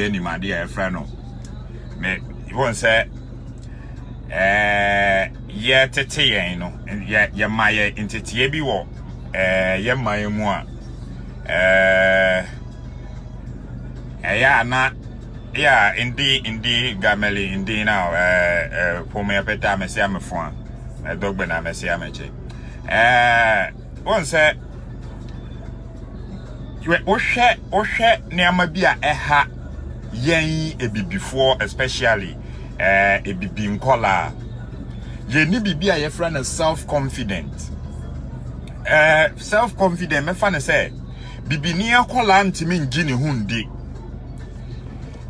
Any my dear friend, me you won't say, yeah, tete, no, and yet, yeah, my into Tiebi walk, yeah, my moi, yeah, not, yeah, indeed, Gameli, indeed, now, for me, a pet, I'm a Siam phone, a dog, but I'm a Siamache. One said, you Oshe, near my beer, a hat. Yen e be before, especially e be in color. Ye ni be a friend of self-confident. Self-confident, me fan say, bibi ni akola ntimi ngini hundi.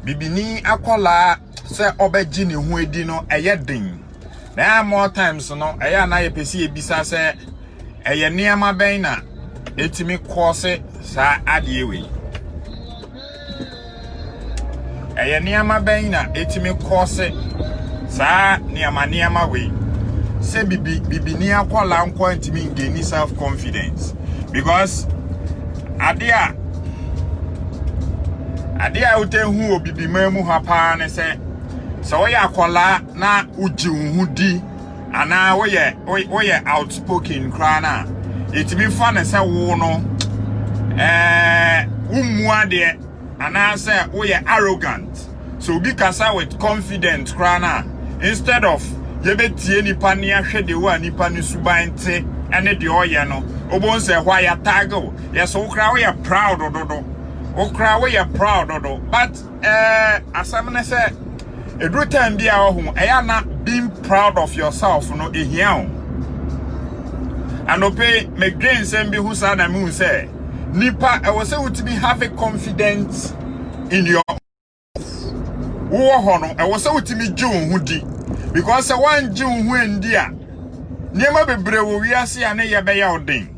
Bibi ni akola se obe jini hu edi no eye din. Na more times no eye na ye pesi ebisa se eye niama ben na etimi kose sa adewe. Eye niama ben na etimi kose sa niama we se bibi ni akola nko ntimi ngeni self confidence because adia utehu obibi mamu hapa ne se so we akola na uji uhudi ana we outspoken krana etimi fa ne se wo no umu ade ana say we are arrogant, so be kasa with confidence krana instead of yebetie nipa ni ahwe de wa nipa ni subainte ene de oye no obon say why ya tago yes o kra we are proud ododo o kra we are proud ododo but asamne say every time bia ho na being proud of yourself no ehia o anope me gain sem bi hu sa na me say nipa I was able to be have a confidence in your hono I was able to be June hudi because one June when dear Nema bebre wo wiase ane ye be ya odin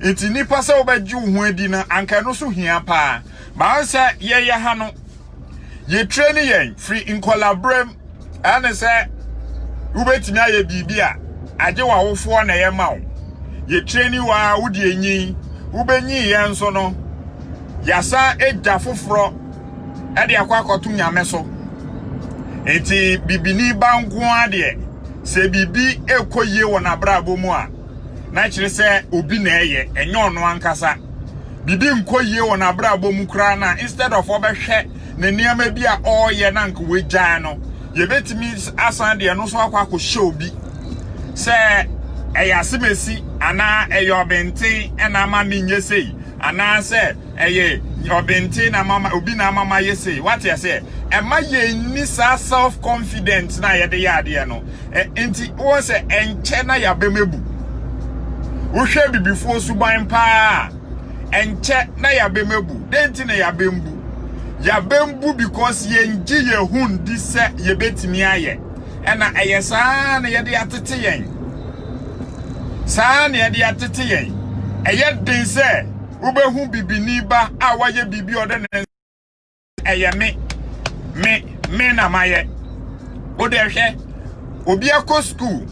enti nipa se oba June hu edi na anka no so hia pa ba se ye ha no ye train yen free in collaborate ane se ubetimi aye bibia age wa wofo na ye ma wo ye train wa wudi enyi ubenyi yenso no yasa eja foforo e de akwakotu nyame so enti bibini banku ade se bibi ekoye wona brabo mu a na kire se obi na eye enye ono ankasa bibi nkoye wona brabo mu kra na instead of obehwe na niam bia oye na nka wegyan no ye betimi asan de no so akwakohye obi se eyasimesi ana eyobenti ena mama nyesei ana se eye obenti na mama obi na mama yesei what you say ema ye ni self confidence na ye de yade no enti wo se enche na ya bemebu wo hwe bibifo suban pa enche na ya bemebu denti na ya bembu because ye ngi ye hundi se ye betimi aye ena eyesa na ye de atete yen sa na yade atete yen eye den se ubehu bibini ba a waye bibi ode ne eye me na maye ode hwe obi akọ school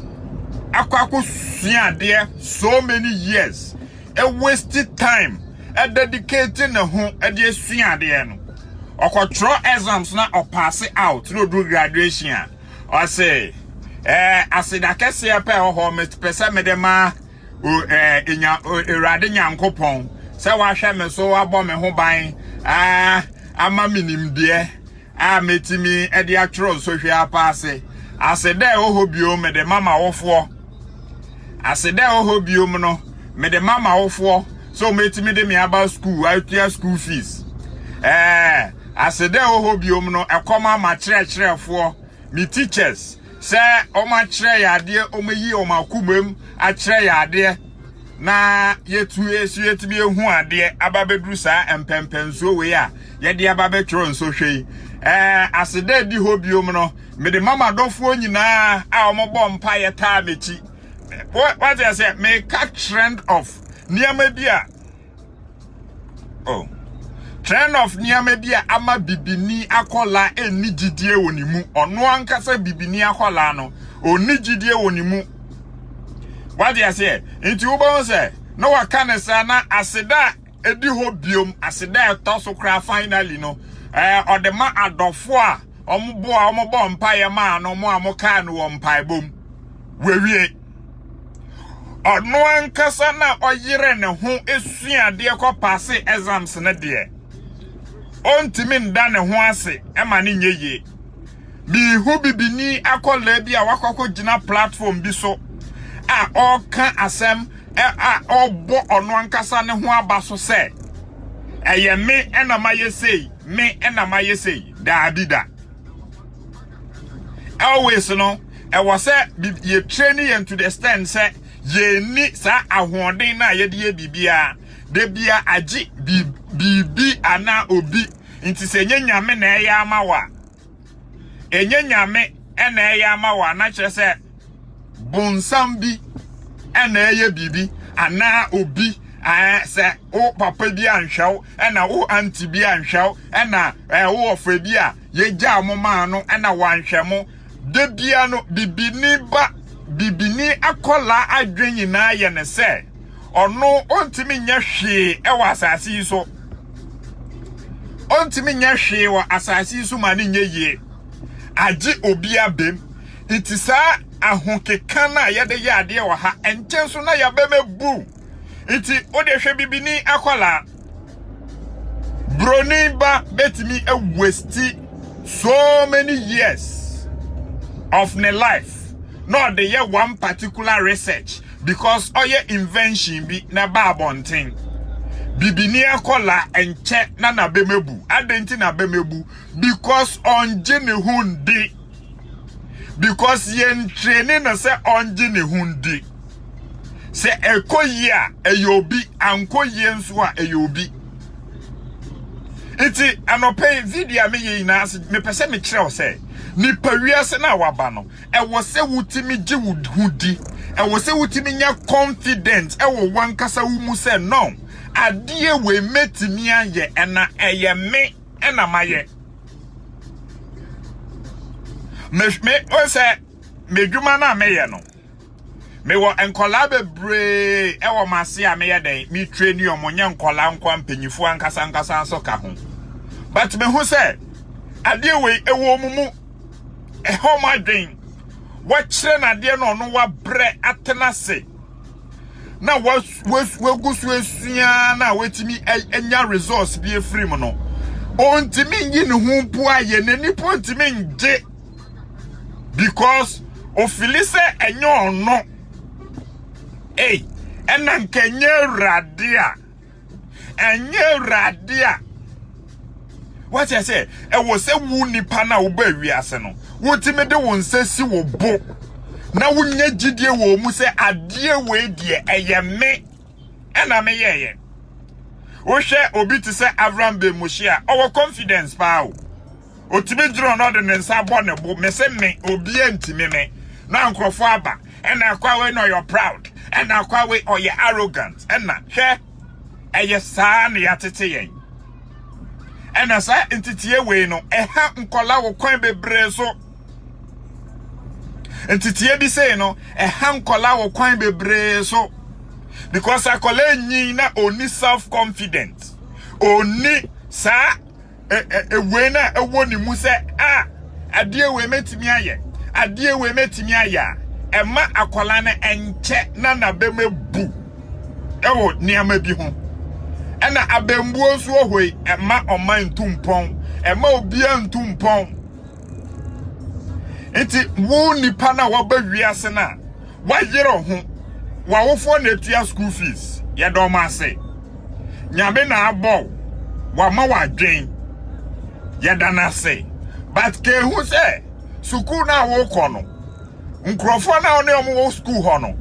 akọ sua ade so many years a wasted time a dedicating na ho e de sua ade no okotro exams na o pass out no do graduation o say asida kese ya pe ho me pese me de ma enya erade nyankopon se wa hwe me so abo me ho ban ama minim de metimi e de atro so hwe apase asida oho bio me de mama wofo asida oho bio mu no me de mama wofo so metimi de me aba school I school fees asida oho bio mu no ekoma ma kire me teachers se oma kire yade omayi oma kumem a kire yade na yetu yetimi ehu ade ababedru sa empempenso we a yede ababetro nso hwei asede di hobiom no me de mama dofo nyina a omobọ mpa yeta mechi what I say make a trend of niama bia trend of niama bia ama bibini akola eni gidie wonimu ono ankasa bibini akola no oni gidie wonimu what I say nti wo bon say no waka ne sa na aseda edi ho biom aseda etoso kra finally no odema adofo a omo mpaye ma no mo amoka no wo mpae bom wewie ono ankasa na oyire ne ho esuade ko pass exams ne de ontimi nda ne ho ase ema ne nyeye bi hu bibini akola bi a wakoko gina platform bi so a oka asem obo ono ankasa ne ho abaso se eye me ena maye sei me ena maye sei da bida always no e was ye training you to the extent say ye ni sa ahoden na ye de bibia de bia agi bibi ana obi nti se nyanyame na eya amawa enyanyame ena eya amawa na kire se bonsam bi ena eya bibi ana obi se o papa bi anhwaw ena o anti bi anhwaw ena o ofa bi a ye gya amoma no ena wanhwemo de bia no bibini akola adwen na ye ne se ono ontimi nya hwe e wa asase yi so ontimi nya hwe wa asase yi so ma ne nyeye agi obi abem itisa ahonkeka na ye de ya ade wa ha enchen so na ya bemebu iti o de hwe bibini akola broni ba betimi e waste so many years of my life. Not the year one particular research because all your invention be na babonting. Bibini akola enche na na bemebu. Adenti na bemebu because on jini hundi. Because yen training na se on jini hundi. Se eko ya eyobi anko yen suwa eyobi. Iti anope video me ye ina me pese me kire o se ni pawiase na waba no e wo se wutimi gi wudi e wo se wutimi nya confident e wo wankasa wu mu se no adie we metimi aye ena eye me ena maye me o se me dwuma na me ye no me wo enkola bebre e wo mase a me ye den me train you omonye enkola nkwa mpanyifo ankasa nso ka ho but me hu se adie we e wo mumu e ho ma den wa kire na de no wa bre atenase na wa gusu esua na wetimi enya resource bi efiri mu no ontimi nyi ne hu mpu aye nani pontimi nje because ofilise enyo ono ena nkenye radia what I say e was a wu nipa na wo ba wiase no wotimi de won sesi wo bo na wonnya gidie wo mu se ade we die eye me ena me yeye wo hwe obi ti se Avram be Moshia owo confidence pa o otimi dro no de nsa bo ne bo me se me obi antimi me na nkrofo aba ena kwa we no you're proud ena kwa we or you arrogant ena hwe eye saa ne yatete yen ena sa entitie we no eha nkola wo kwan bebre so entitie bi say no eha nkola wo kwan bebre so because akola nyi na oni self confidence oni sa we na ewo ni mu se adie we metimi aye adie we metimi aya ema akola na enche na bemebu ewo niama bi ho ena abembuo so ohoi ema oman ntumpon ema obia ntumpon enti wo nipa na waba wiase na wayere ho wawofo na etua school fees ye do ma ase nyame na abo wa ma wadwen ye da na ase but ke hu se school na wo kono nkrofo na one omo school ho no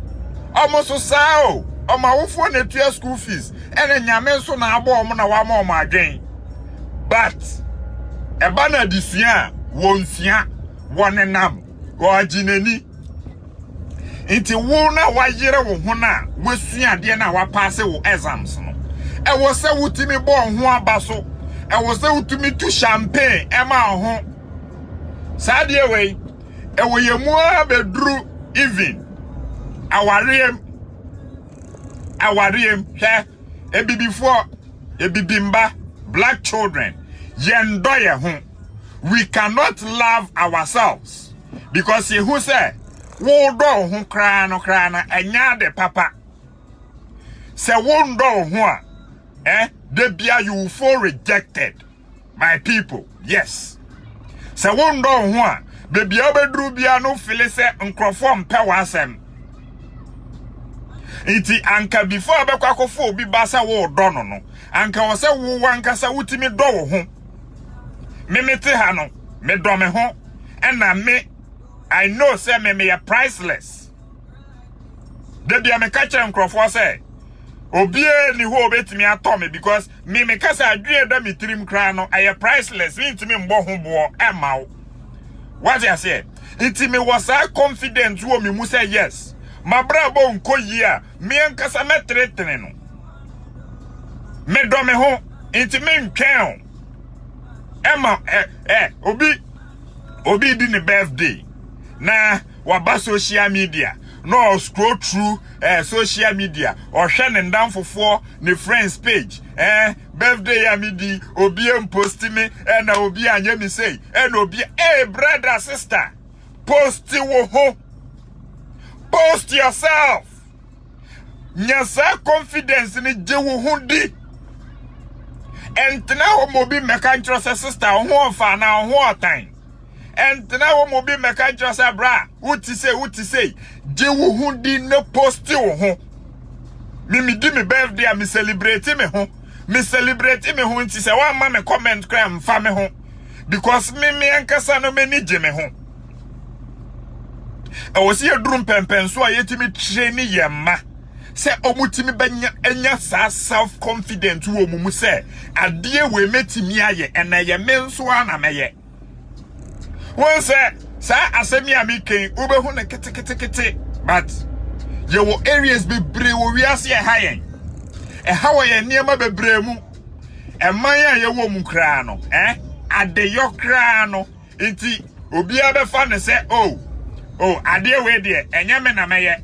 omo so sao omo awofo na etua school fees ene nyame so na abo omo na wa ma omo adwen but eba na disua wonsia wonenam wajineni inti wo na wayere wo ho na wasua de na wa pass wo exams no e wo se wutimi bo ho abaso e wo se wutimi tu champagne e ma ho saade we e wo yemu abedru even awariem hwe ebibifo ebibimba black children Yendoye ho. We cannot love ourselves because he who say wo do ho kra no enya de papa. Se wo ndo ho a de bia you will fall rejected by people. Yes. Se wo ndo ho a de bia obedru bia no feel se nkrofo mpe wasem. Iti anka before abekwa akofo obi ba sa wo do no anka wo se wo wanka sa wutimi do wo ho me te ha no me do me ho ena me I know say me are priceless. De bia me ka kire nkrofo say obi ni ho obetimi ato me because me ka say adwe da me tirim kra no I am priceless. Me ntimi mbo ho bo e ma wo. What I say? Iti me was I confident wo me mu say yes. My brabo nko yi a me nkasa metretene no me do me ho enti me ntwen ema obi di ne birthday na waba social media no scroll through social media or hwe ne ndamfofo ne friends page birthday ya me di obi post me na obi anya me say na obi brother sister post wo ho. Post yourself. Nyasa confidence ni jewu hundi. Entina wo mobi meka se sister ho fa na ho time. Entina wo mobi meka se bra, uti say jewu hundi no post wo ho. Mi di me birthday me celebrate me ho. Me celebrate me ho nti se wa ma me comment kram fa me ho. Because me ankasa no me ni je me ho. I was here drum pempen so ayetimi training yemma se omutimi benya enya sa self confident wo mumu se ade we metimi aye ena ye menso ana meye won se sa asemi amiken ubehu na kete but ye wo areas be bre wo wiase ye hayen hawo ye niema bebre mu man ya ye wo mu kra no ade yo kra no enti obi abefa ne se ade we de enye me na meye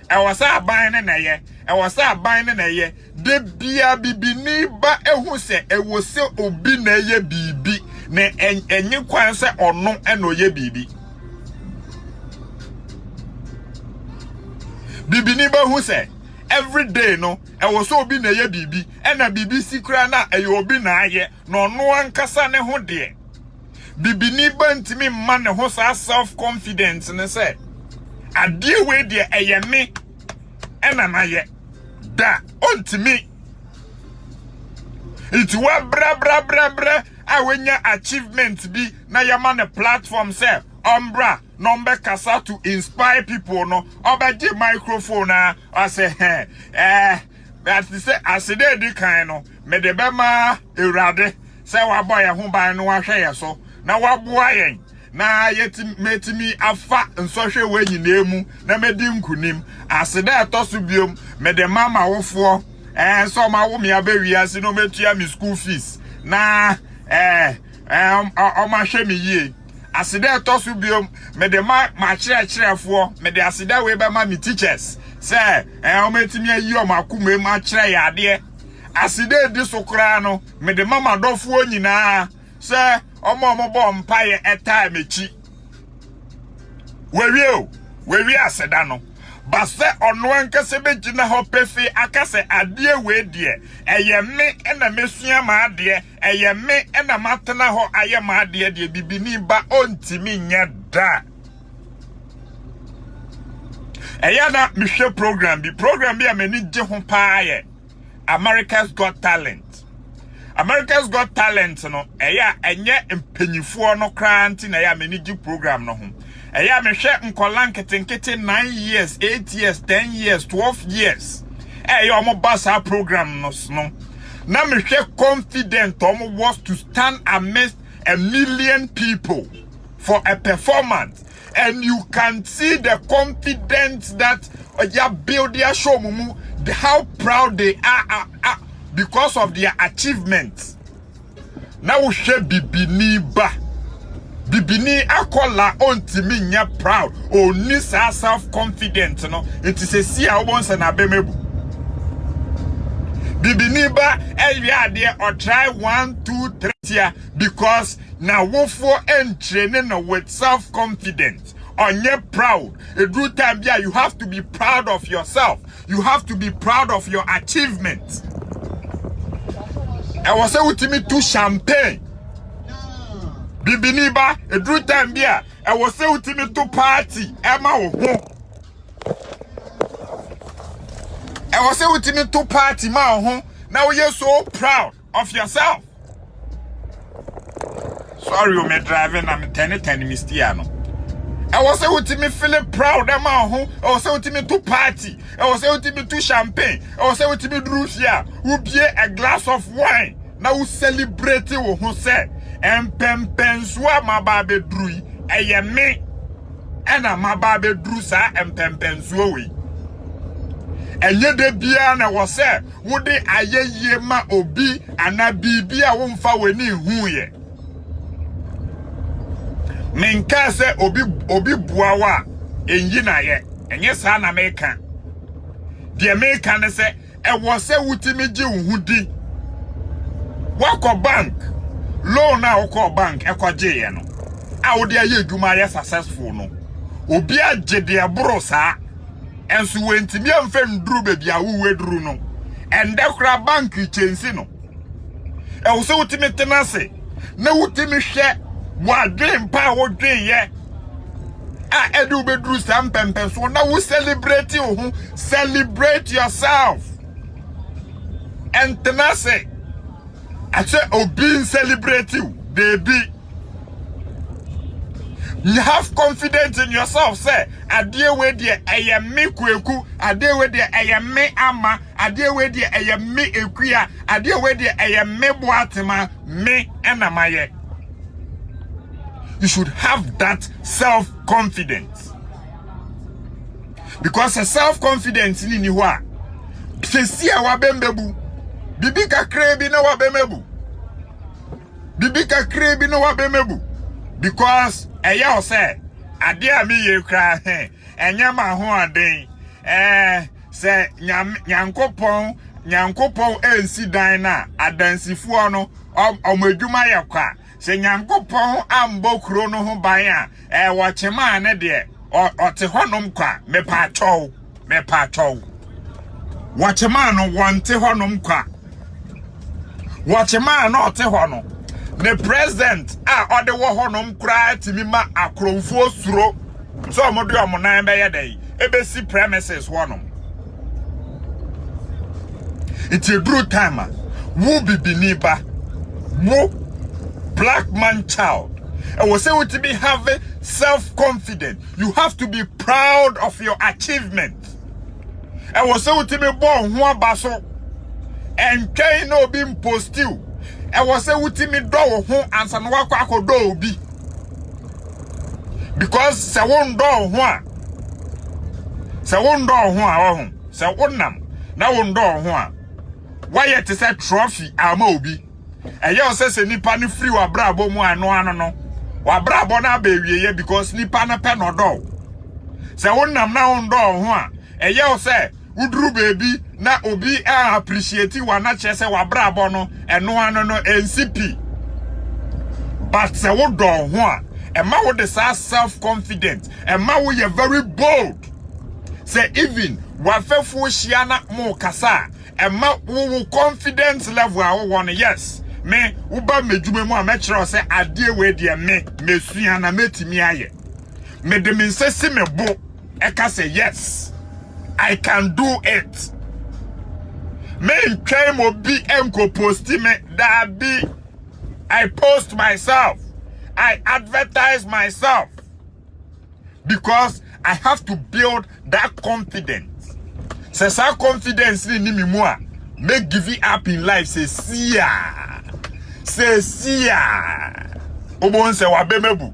wasa aban ne na ye wasa aban ne na ye de bia bibini ba ehu se ewose obi na ye bibi ne enye kwan se ono eno ye bibi bibini ba hu se every day no ewose obi na ye bibi ena bibi sikra na eye obi na aye no no ankasa ne ho de bibini bantimi man ne ho sa self confidence ne say ade we de eye me ena na ye da ontimi it wa bra awenya achievement bi na yama ne platform say ombra number kasa to inspire people no obaje microphone na I say that say asede di kan no me de be ma ewrade say wa boy ho ban no wa hwe ye so na waboa yen na metimi afa nsohwe we nyinemu na medi nkunim aseda etoso biom me de mama wofo so ma wo me abawiase no metua me school fees na o ma hwe me yie aseda etoso biom me de ma kire me de aseda we be ma me teachers say o metimi ayi o makuma ma kire ya ade aseda di sokra no me de mama dofo nyina say omo bom paye eta mechi wewi aseda no ba se ono ankase begina ho pefi akase ade we de eye me na mesua ma ade eye me na matena ho aye ma ade de bibini ba ontimi nya da eye na mehwe program bi amani je ho paaye America's Got Talent. America's Got Talent no enye mpanyifo no kranti na ya manage program no ho me hwe nkola nketenkete 9 years 8 years 10 years 12 years omo basa program no na me hwe confident omo was to stand amidst 1 million people for a performance, and you can see the confidence that ya build their show mumu, how proud they are because of their achievements. Now we share bibini akola ontimi nya proud or nisa self confident no it is a see our once and abemebu Bibiniba there or try 1, 2, 3 here because now wo for training with self-confidence. On your proud. A good time there, you have to be proud of yourself. You have to be proud of your achievements. I was saying to me to champagne. Bibiniba, a good time there. I was saying to me to party. Emma. I was saying to me to party, ma. Now you're so proud of yourself. Sorry, you may driving. I'm 10 Mistiano. I was saying to me feeling proud, ma. I was saying to me to party. I was saying to me to champagne. I was saying to me to here. Who be a glass of wine. Now we celebrate who say. And pempenswa ma babe drui. Eye me. And ma babe drusa and pempenswa we. And ye de bia na was say. Would they aye ye ma obi. And na bibia won't fa weni who ye. Menka se obi buawa enjina ye enye sa na meka de meka ne se e wo se wutimi gi uhudi wako bank loan na wako bank ekwaje ye no a wo de aye adwuma ye successful no obi agede abro sa enso wentimi amfa nduru bebi a wo weduru no ende kura bank chensi no e wo se wutimi tenase na wutimi hwe Wadrin pa wodrin ye. Edu bedru sam pempen so now we celebrate you. Celebrate yourself. And tenase. I say obi celebrate you, baby. You have confidence in yourself, say. Adie we de ayam me kweku, adie we de ayam me ama, adie we de ayam me ekuya, adie we de ayam me boatema, me enamaye. You should have that self-confidence. Because a self-confidence in niwa. Sesi awa bembebu. Bibi ka krebi na wa bemebu. Bibi ka krebi na wa bemebu. Because eya ose ade a me ye kra enya ma ho aden se nyankopon ensi dan na adansifuo no omadwuma ye kwa. Se nyankopon ambo kro no ho ban a wachema ne de ote honom kwa mepa chow wachema no wonte honom kwa wachema no ote hono the president ode wo honom kra timi ma akromfo suro so omodo omonan be yedai ebesi premises honom it's a good time wo bibiniba wo black man child. And we say to be having self-confidence. You have to be proud of your achievement. And we say to be born one baso and try no being post you. And we say to me do home and san wako do be because se won do one home se wonnam na won do one why it is a trophy ama obi. And you say nipa ni free wa brabo mu ano no. Wa brabo na ba wieye because nipa na pe no do. Se wonnam na won do ho a. And you say udru baby na obi appreciate wa na che se wa brabo no eno ano no NCP. But se wo do ho a, e ma wo de self confidence. E ma wo ye very bold. Say even wa fefu hia na mo kasa. E ma wo confidence level a wo won yes. Me uba mejume mu a mekere se ade we de me mesua na metimi aye me de me nsesi me bo e ka say yes I can do it me ntwem obi enko posti me da bi I post myself I advertise myself because I have to build that confidence say sa confidence ni mi mu a make give it up in life say Sia Obon se wa bemebu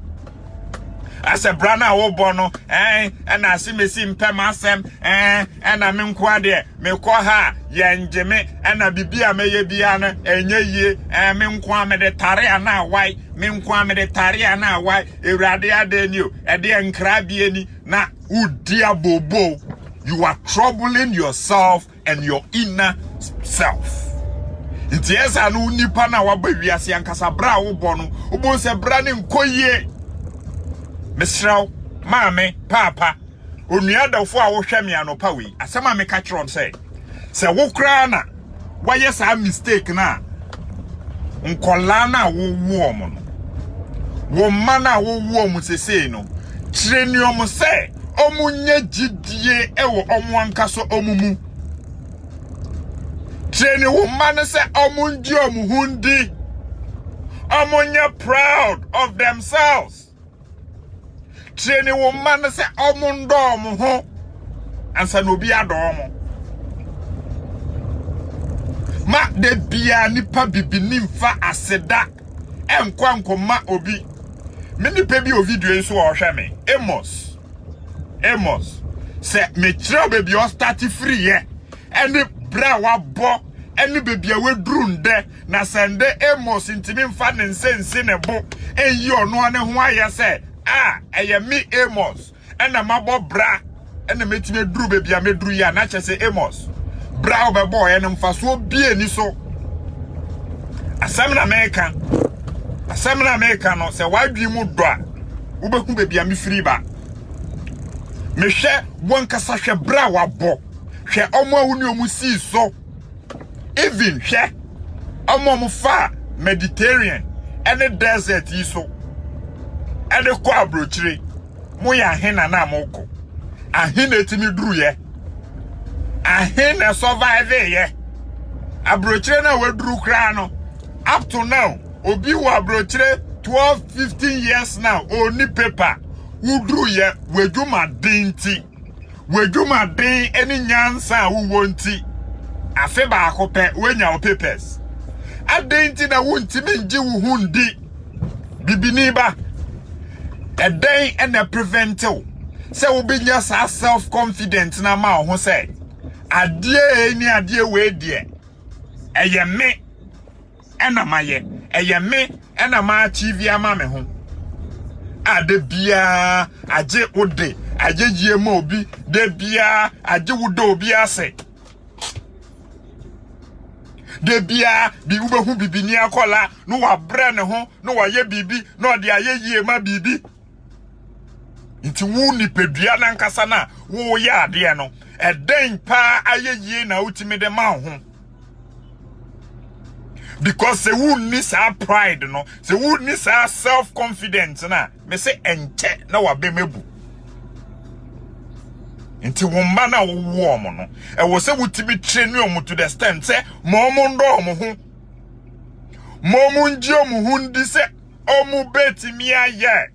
ase brana wo bono and asimesi mpemasem and amenkwa de mekọ ha ye njeme and bibia meye bia no enye yie menkwa me de tare ana wai menkwa me de tare ana wai ewrade adeni o ede nkra bia ni na udia bobo. You are troubling yourself and your inner self. Nti esa no nipa na waba wiase ankasa bra wo bɔ no wo se bra ne nkoyie mesraw maame papa onua dafo a wo hwɛ me anopa we asɛm a me ka kyerɛ on se wo kra na wayɛ sa mistake na nkola na wo wo mo no wo ma na wo wo mo sesei no kyerenium se omunya gidie ewo omo ankaso omumu Training woman say omundi omuhundi omunya proud of themselves. Training woman say omundo omuho ansa no bia domo. Ma de bia nipa bibini mfa aseda enkwa nkoma obi. Me nipa bi o video nso o hwe me. Amos say me try baby o start free here. Any bra wa bo any baby we drunde na sende Amos intimi mfa ne nsense ne bo eyi ono ane ho aye se eye me Amos ena mabo bra ena metime dru baby a medru ya na che se Amos bra obebo ye ne mfa so bie ni so asem na America no se wadwi mu do a wo beku baby a me free ba me hwe wonkasa hwe bra wa bo hwe omo ahuni omu si so even hwe omo fa Mediterranean ene desert yi so ene ko abrochire mo ya hena na amoko ahena etimi duru ye ahena survive ye abrochire na waduru kra no up to now obi wa abrochire 12-15 years now oni paper wuduru ye weduma dinti Wejuma den eni nyansa wo nti afe ba akope wenya o papers adenti na wonti menji wo hundi bibini ba eden ena preventive se wo benya sa self confident na ma ho se ade ni ade we de eye me ena maye eye me ena ma achieve ama me ho ade bia aje ode ajeje ma obi de bia aje wudo obi ase de bia bi ubehu bibini akola no wa bra ne ho no wa ye bibi no de ayeye ma bibi nti wu ni pedua na nkasa na wo ye ade no eden pa ayeye na utimi de ma ho because se wu ni sa pride no se wu ni sa self confidence na me se enche na wa bemebu Inti wumba na wuwo omo no. Ewo se wutibi train omo to the extent se momo ndo omo hu. Momo nji omo hu ndi se omo beti mi aye.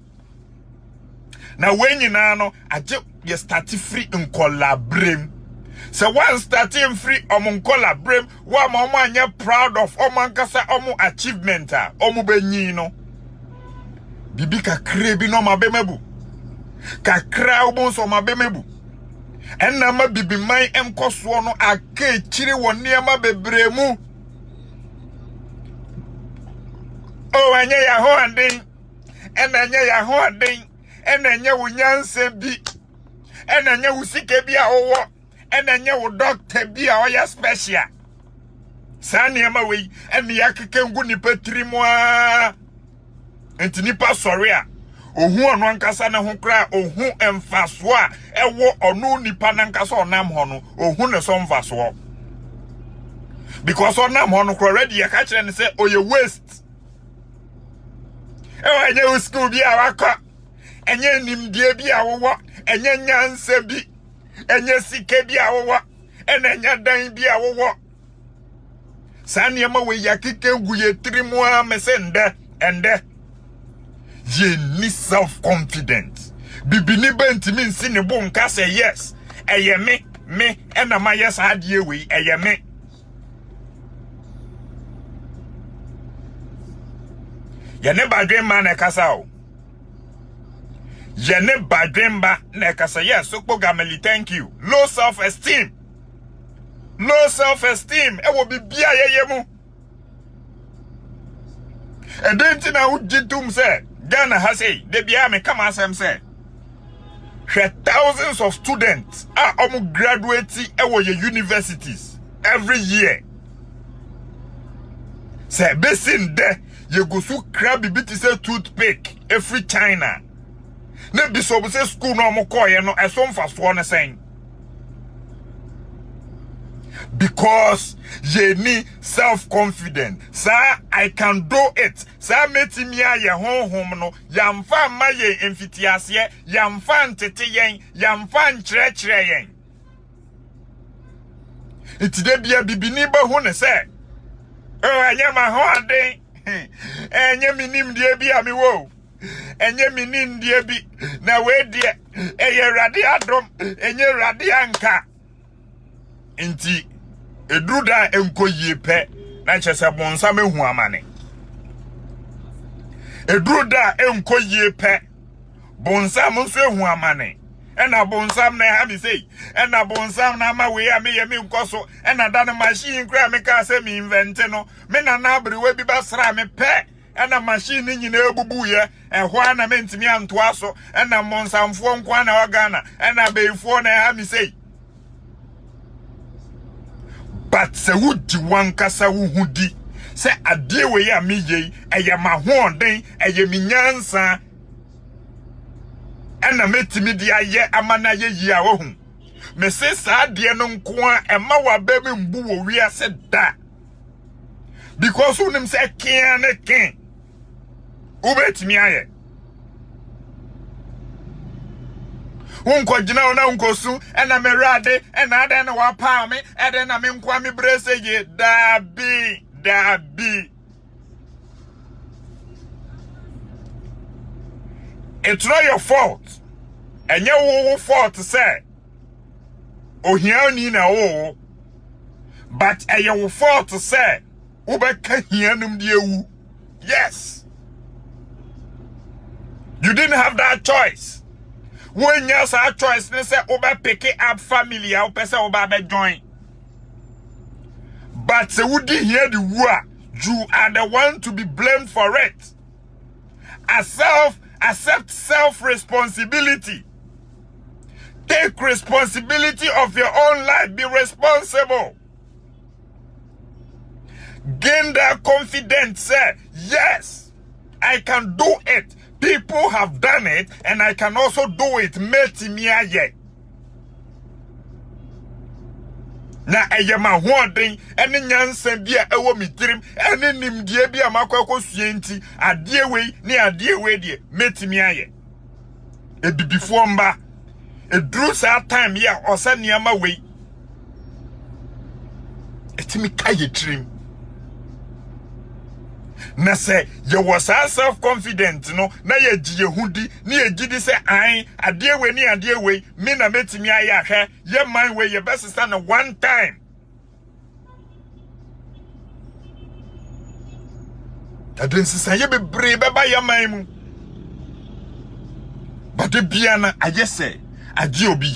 Na wenyi na no aje ye start free in collaborate. Se one starting free omo collaborate wa momo anye proud of omo ankasa omo achievement a omo benyi no. Bibi kakre bi no mabemebu. Kakra omo so mabemebu. Enna ma bibi man enkoso no aka chiri won niema bebremu o anya ya ho anden enna anya ya ho anden enna anya wo nyanse bi enna anya wo sike bi a wo enna anya wo doctor bi a oya special sa niema we enna ya keke ngu ni patrimu a enti nipa sori a ohu onu ankasa ne ho kra ohu emfaso a ewo onu nipa nankasa onam ho no ohu ne so mfaso because onam ho no already ya ka kire ne say oye waste enye school bi a waka enye nimdie bi a wo enye nyanse bi enye sike bi a wo enye dan bi a wo saniema we ya kike ngu ye trimu a mesende ende ye ni self confidence bibini bentimi nsi ne bo nka say yes eye me ena ma yes adie we eye me ye ne badwemba na kasa o ye ne badwemba na kasa yes okpo gameli thank you low self esteem e wo bibia ye mu edenti na ujitum say Ghana has a debia me come as say thousands of students are graduating at your universities every year. Say basin de ye go so crab bit say toothpick every China. Na bi so say school no mo call ye no esom faso na sen. Because ye need self-confidence. Sir, I can do it. Sir, meti mi a ye honhom no. Yamfa ma ye emfitiase, yamfa ntete yen, yamfa nkyerɛkyerɛ yen. Itide bia bibini ba hu ne sɛ. Anya ma ho aden. Enye minim die bi ami wo. Enye minim die bi na we die eye rade adom, enye rade anka. Inti edruda enkoyie pe na chese bonsam ehu amane. Edruda enkoyie pe bonsam nso ehu amane. Ena bonsam na ha mi sei, ena bonsam na ma we am ye mi nkoso, ena da na machine kra me ka se mi invent no, me na na abri we bi basra me pe, ena machine nyina ebubu ye, ehwa na me ntimi anto aso, ena monsamfo nkwa na Ghana, ena beifo na ha mi sei. But se wudi wankasa wuhudi, se ade we ya mi ye, eye ma honden, eye mi nyansa. Ena metimi dia ye amana ye yi a wo hu me se sa de no nko a ema wa ba me mbu wo wi ase da because unim se ken ne ken ubetimi aye unko gina ona unko su ena me rade ena ade na wa pa me ede na me nkwa me brese ye da bi it's not your fault. And your fault to say. Oh, here ni na oh. But your fault to say. Ube kahianum dieu. Yes. You didn't have that choice. When you have choice, they say ube pick up family. Ube say ube join. But se would hear the word. You are the one to be blamed for it. Accept self-responsibility. Take responsibility of your own life. Be responsible. Gain that confidence. Say, yes, I can do it. People have done it, and I can also do it. Metimiaye. Na eyema hoden ene nyansan bia ewo mitirim ene nimdie bia makwakwo suenti adie we die metimi aye ebibifo mba edru sa time ya osa niama we etimi kaye trim na se ye was self-confident no na ye giye hudi ni ye gidi se an ade we me na metimi aye ahwe ye man we ye best stand one time aden sisa ye bebre beba ye man mu bade bia na aye se aje obi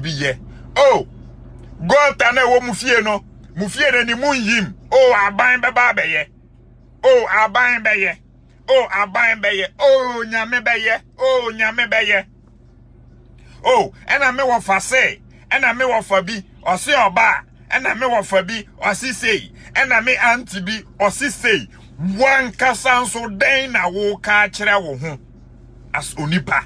ye oh God ta na wo mu fie no ni munyim oh aban beba beye oh aban beye oh nyame beye oh ena me wo fa se ena me wo fa bi ose oba ena me wo fa bi osi sei ena me anti bi osi sei wan kasanso den na wo ka kire wo ho as onipa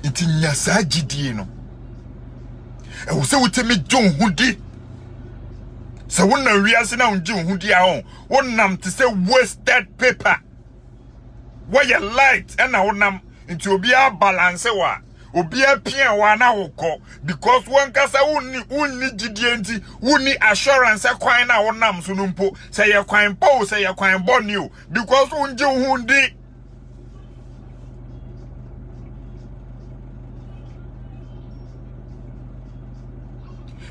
iti nyasa gidie no e wo se wotemi jon hudi se wonna wiase na unji hudi a ho wonnam te se wasted paper where light and na wonnam nti obi a balance wa obi a pia wa na wokọ because one kasa unni gidie nti unni assurance kwan na wonnam so no mpo se ye kwan po se ye kwan boni o because unji hudi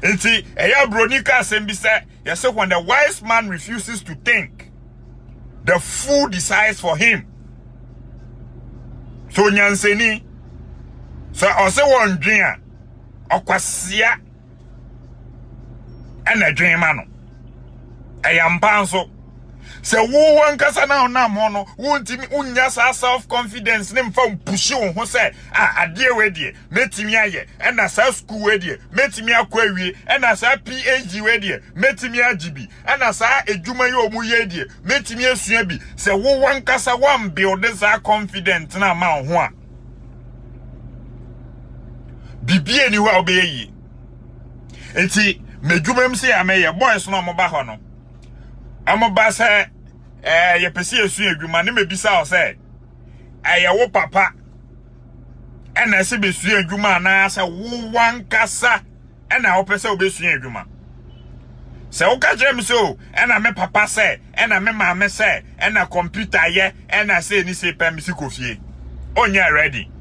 Enti eya bronika sembisa yes when the wise man refuses to think the fool decides for him. So nyanseni so ose won dwen a okwasia ena dwen ma no eya mpa nso Se wo wankasa na ona mo no wontimi unya sa self confidence ne mfa push wo ho se ade we de metimi aye na sa school we de metimi akwa wie na sa PhD we de metimi agibi na sa edwuma ye omu ye de metimi asua bi se wo wankasa wan build sa confidence na ma ho a bibie ni ho a obeyi enti medwuma mse ya me ye boys no mo ba ho no amoba se ye pese esu edwuma ne mebisa o se wo papa ena se besu edwuma na se wo wankasa ena wo pese obesu edwuma se wo ka jere mi so ena me papa se ena me maame se ena computer ye ena se ni se pem si kofie onya ready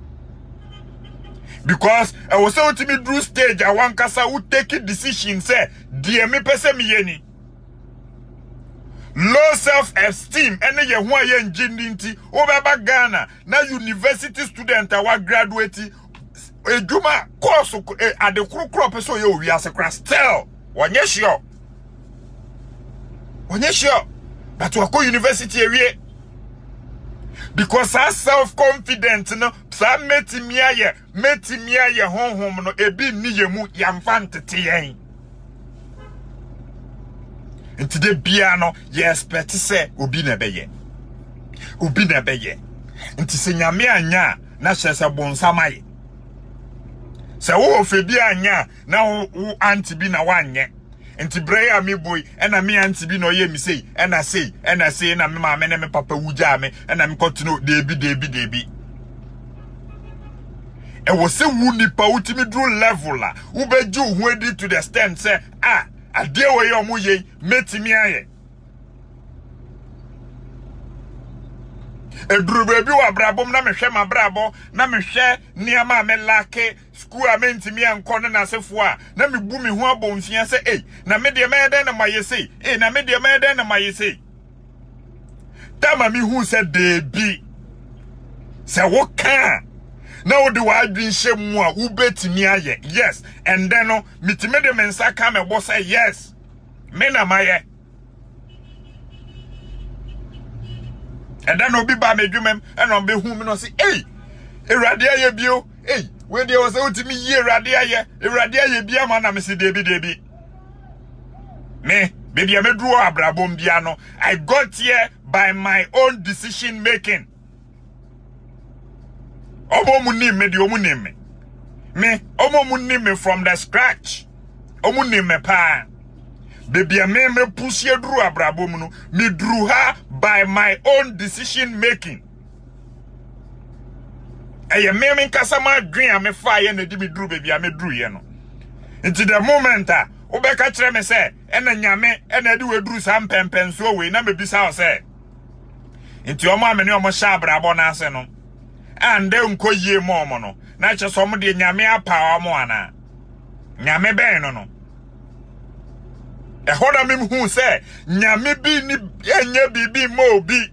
because I was so to me drew stage I wankasa wo take decision say die me pese mi ye ni low self-esteem ene ye ho aye njindinti obeba Ghana na university student awa graduate edwuma course ade krokro peso ye owiase kra still wonye sure but we go university ewie because our self-confidence no sa metimi aye honhom no ebi ni ye mu yamfa ntete yen Nti de bia no ye expect say obi na beye nti se nyame anya na hyese bonsamaye se wo ofebi anya na wo anti bi na wanye nti breya me boy na me anti bi na oye mi sei na sei na me ma me ne me papa wuja me na me continue debi e wo se wu nipa utimi dru level la wo beju hu edi to the extent say ade we yo mu ye metimi aye eduru bebi wa brabom na mehwe mabrabo na mehwe niama me lake school amentimi anko na asefo a na mebu me ho abomfia se na me de me den na mayese na me de me den na mayese tama mi hu se debi se wo kan na wo de wa adwin hyemu a wo betimi aye yes and then no mitime de mensa ka me bo say yes me na maye and then obi ba medwumem and on be hu me no say Ewrade aye bio we de wo say utimi yi Ewrade aye bia ma na me say debi me baby amedru abrabom bia no I got here by my own decision making omo ni me from the scratch omo ni me pa baby me push ye dru abrabom no me drew her by my own decision making eye me nkasa ma dwen a me fa ye na di me dru baby me dru ye no into the moment obeka kire me say ena nyame ena di we dru sam pempen so we na me bisa o say into omo amene omo sha abrabo na ase no ande nko yie mo no na che so mo de nyame apa mo ana nyame ben no hoda me hu say nyame bi ni enye bibi mo bi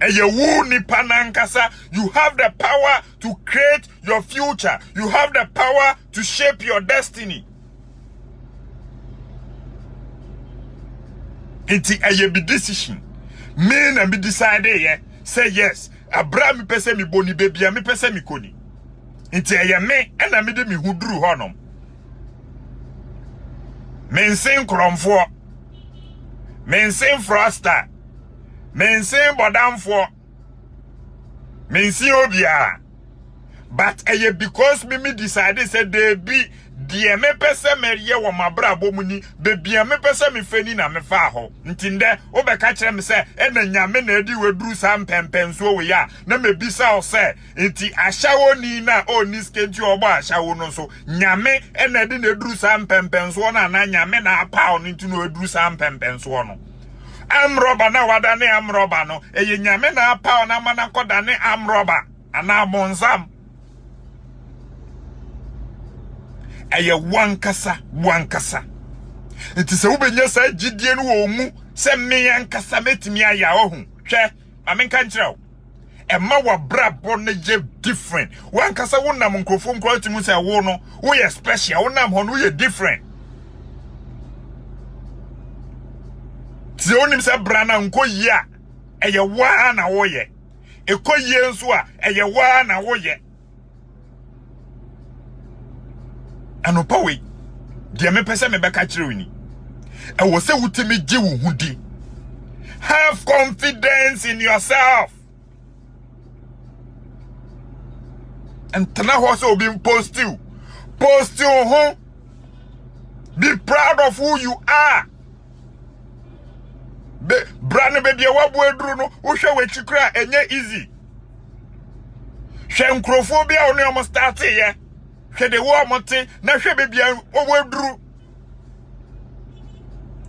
wu ni panankasa you have the power to create your future, you have the power to shape your destiny. Iti be decision me na be decide say yes abra mi pese mi boni baby mi pese mi koni iti me na me de mi hudru honom mensen kromfo mensen froster mensen bodamfo mensen obia but because me decide say they be die me pese meriye wo mabra bomuni bebia me pese me feni na me fa ho ntinde obeka kire me say na nyame na edi weduru sam pempenso we ya na me bisa o say enti ahyawo ni na oni skenti obo ahyawo no so nyame na edi na eduru sam pempenso na nyame na apa o nti na eduru sam pempenso no amroba na wada ne amroba no nyame na apa o na mana koda ne amroba ana monzam wankasa enti se wobenya sa gidie no wo mu se me yankasa metimi aya ohun hwe amenka nkyerɛw ema wa brabo ne je different wankasa wonam nkrofo nkratimu se wo no wo ye special wonam ho no ye different nti onim se brana nko yi a eye wa na wo ye ekoyie nso a eye wa na wo ye anopa we de me pese me beka kire wini e wo se wutimi gi wo hudi. Have confidence in yourself. And tana also being post you home. Be proud of who you are. Brand baby wabwe no ushe we chikra enye easy. She nkrofobia oni omo start ye. She de wo omote na hwe baby wabwe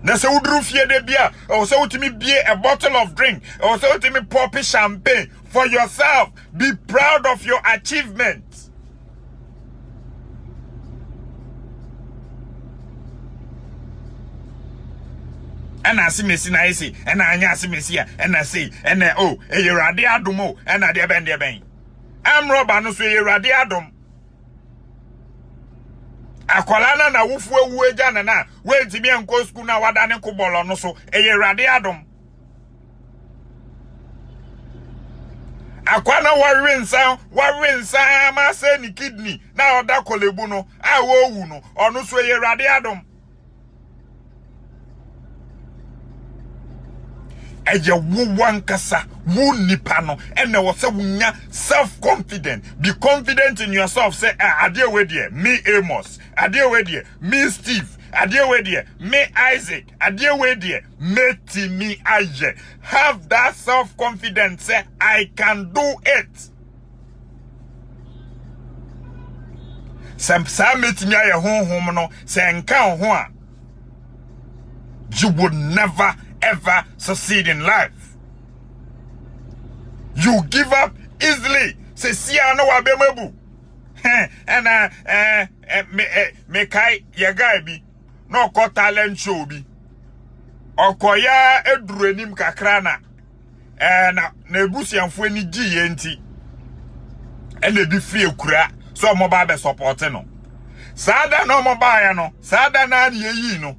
na se udru fie de bia o se utimi bie a bottle of drink o se utimi pop champagne for yourself. Be proud of your achievements. And I see Messi na isi and I see Messi and I say and oh e yerade adomo and I de ben am roba no so yerade adom akwala na wufu ewu eja na we ntimi enko school na wada ne kobolo no so e yerade adom akwana warwe nsa ma se ni kidney na oda kolebu no a wo wu no ono so e yerade adom eje wo wankasa wo nipa no ene wo se wunya self confident. Be confident in yourself. Say adie we there me Amos, adie we there me Steve, adie we there me Isaac, adie we there me Timi Aye. Have that self confidence. Say I can do it. Some metimi aye honhom no say nka ho a you would never ever succeed in life. You give up easily. Say see no wabemebu. And me kai ye guy bi no ko talent show bi. Okoya eduru enim kakra na na ebusianfo ani giye nti. Ene bi free ekura so mo ba be support no. Sada no mo ba ya no. Sada na ye no.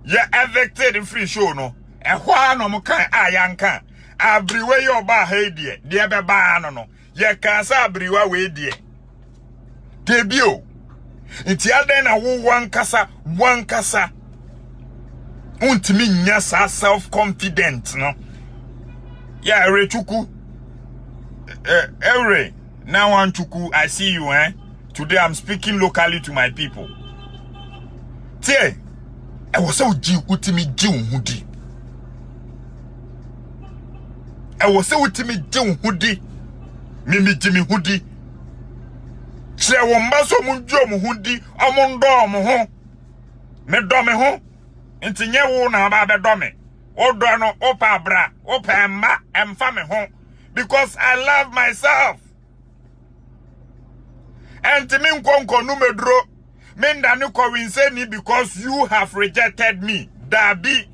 Ye evicted in free show no. Ehwa no mo kan ayanka. Abriwe yo ba ha die. De be ba no. Ye kan sa abriwa we die. Debio. Nti aden na wo wankasa. Untimi nya sa self confident no. Yeah, Rechuku. Every now one chuku, I see you, eh? Today I'm speaking locally to my people. Tie. I was so utimi ji hudi. I was so utimi ji hudi. Mimi jimi hudi. Che womba so munjo mu hudi. Omundo mu ho. Me do me ho. Nti nye wo na ba be do me. Odo no opa bra. Opa emma emfa me ho. Because I love myself. And to me nkonko numedro. Menda ni kowinseni because you have rejected me. Dabi.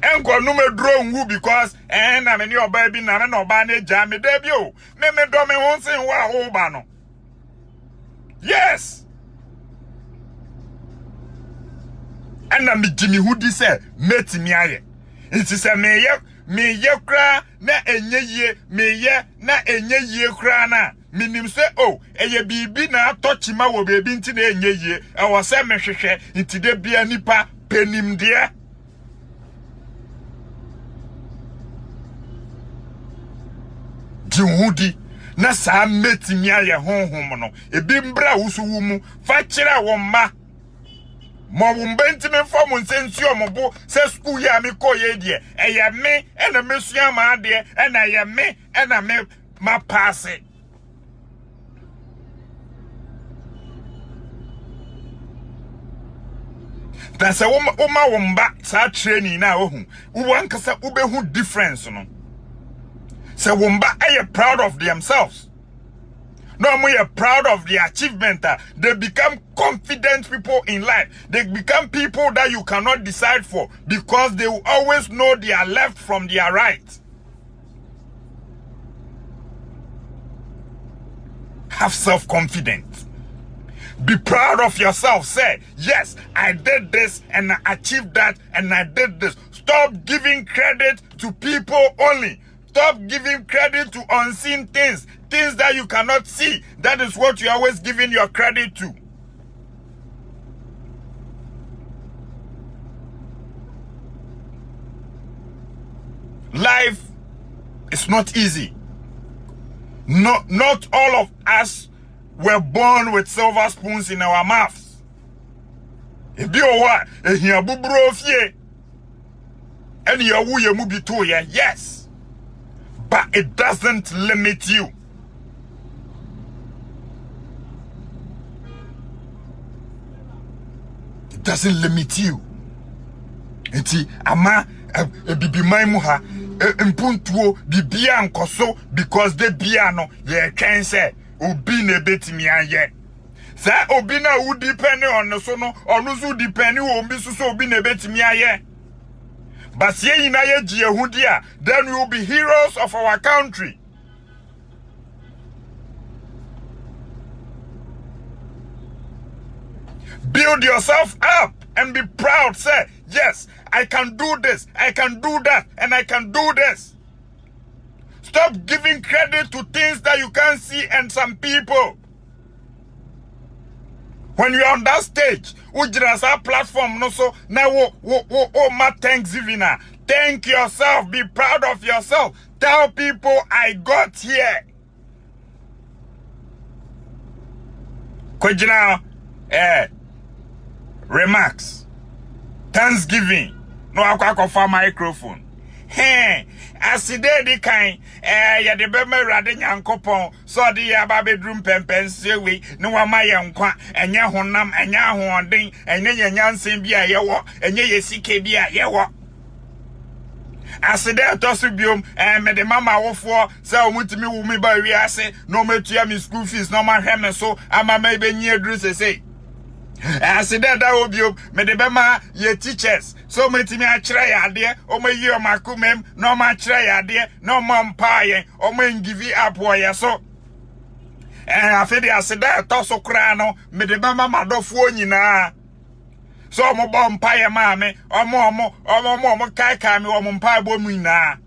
Enko numedro ngu because na me ni oba bi na me no ba na ja me dabi o. Me do me won sin wa ho ba no. Yes. And na me Jimmy hudi say meti mi aye. It is a me ye kra na enye ye me ye na enye ye kra na minim se oh eye bibi na atochima wo bebi nti na enye ye e wo se me hwehwe nti de bia nipa penim de Jihudi na sa meti mi aye honhom no ebi mbra wusu mu fa kire wo ma mo mbenti me fo mo nsensi omobo se school ya me koye de eye me ena mesua ma de ena ye me ena me ma pass. That's a womba sa training na ohu uwan kasa ubehu difference no se womba are proud of themselves. No more you're proud of the achievement. They become confident people in life. They become people that you cannot decide for because they will always know their left from their right. Have self-confidence. Be proud of yourself. Say, yes, I did this and I achieved that and I did this. Stop giving credit to people only. Stop giving credit to unseen things. Things that you cannot see. That is what you're always giving your credit to. Life is not easy. Not all of us were born with silver spoons in our mouths. Yes. But it doesn't limit you. It doesn't limit you. Enti ama bibi maimu ha mpuntuo bibia nkoso because de bia no ye twen se obi na betimi aye. Sa obi na wo depend on so no onu so depend wo mbi so obi na betimi aye. But ye ina ye ji ehudi a, then we will be heroes of our country. Build yourself up and be proud. Say, yes, I can do this, I can do that, and I can do this. Stop giving credit to things that you can't see and some people. When you're on that stage, our platform, no so now ma Thanksgiving. Thank yourself, be proud of yourself. Tell people I got here. Kojina, remarks. Thanksgiving. No akwa for microphone. Hey, aside di kan ya de be merade nyankopon so de ya ba bedroom pempense we ne wa ma ye nkwa enye honam enye ahoden enye nyansen bi a ye wo enye yesike bi a ye wo aside to so biom me de mama wofo se omutimi wo mi ba wi ase no metua mi school fees no ma hwe me so ama ma be nyi aduru sese aside da obio me de be ma ye teachers so metimi a kire ya ade o ma yi o makumem no ma kire ya ade no ma mpaye o ma ngivi up wo ye so afede aside to so kra no me de be ma madofo nyina so mo bo mpaye ma me omo kai me omo mpaye bo mu nyina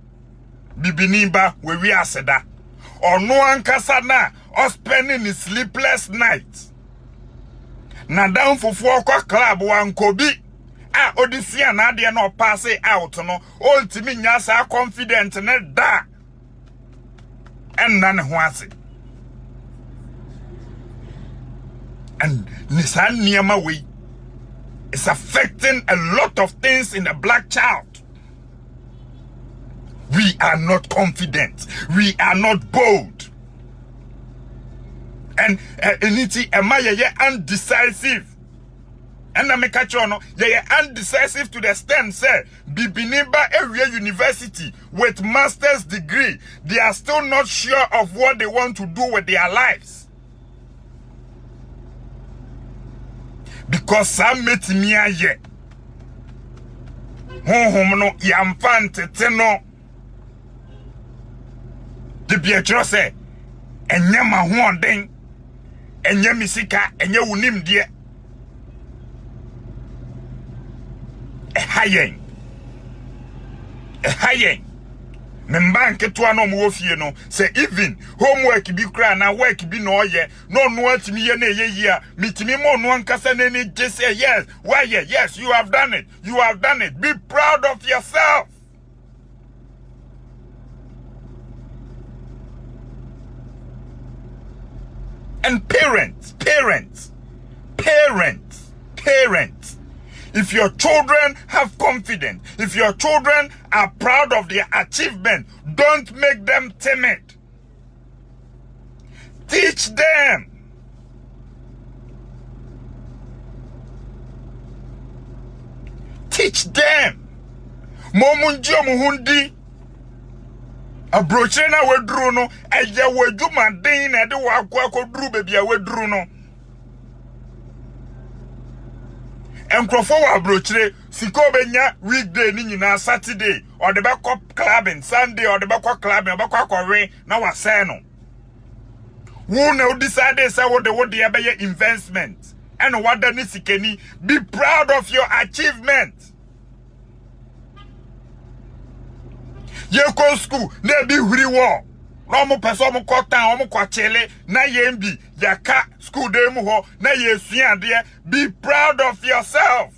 bibini ba we wi aseda ono ankasa na o spending his sleepless nights na down for club wan kobi odisia na ade na pass out no ontimi nya sa confident ne da enna ne ho ase and nisan niama we is affecting a lot of things in the black child. We are not confident, we are not bold, and eniti ye undecisive. And I make a chono, they are undecisive to the extent, say, Bibiniba Area University with master's degree, they are still not sure of what they want to do with their lives. Because some met me a ye. Home no yamfante teno. The Pietro say, and yama huan ding, and yamisika, and you unim dear. A high Membanke to no mo fie no say even homework bi kra na work bi no ye no atimi ye na ye mitimi mo no ankasa na ni je say yes why yes you have done it be proud of yourself. And parents, if your children have confidence, if your children are proud of their achievement, don't make them timid. Teach them. Teach them. Momunjio muhundi. Abroche na wedru no, eje weduma den na de wakwa kodru baby a wedru no. Enkrofo wa brochire siko benya weekday ni nyina Saturday or the back clubbing Sunday or the back clubbing or back akore na wase no Who now decided say what the be investment and what the nisikeni. Be proud of your achievement. Ye go school, ne be huri wo. No person mo ko tan, mo ko chele na ye mbi yaka school dey mu ho na ye sua de. Be proud of yourself.